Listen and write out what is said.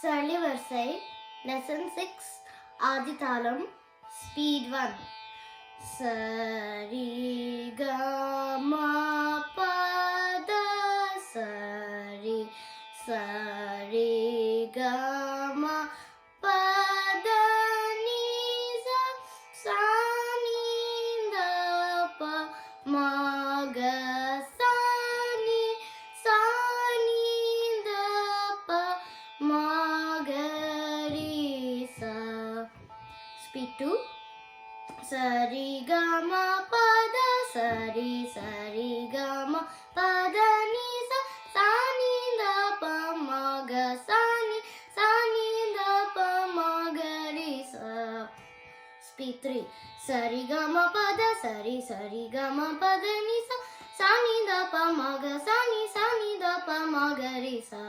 Surly Varsai, Lesson 6, Adithalam, Speed 1. Sari ga ma pa da sari sari ga ma pa da ni sa sa ni da pa ma ga sa ni da pa ma ga ri sa. Speed 2. Sari ga ma pa da sari sari ga ma pa da ni sa sa ni da pa ma ga sa ni da pa ma ga ri sa. Speed 3. Sari ga ma pa da sari sari ga ma pa da ni sa sa ni da pa ma ga sa ni da pa ma ga ri sa.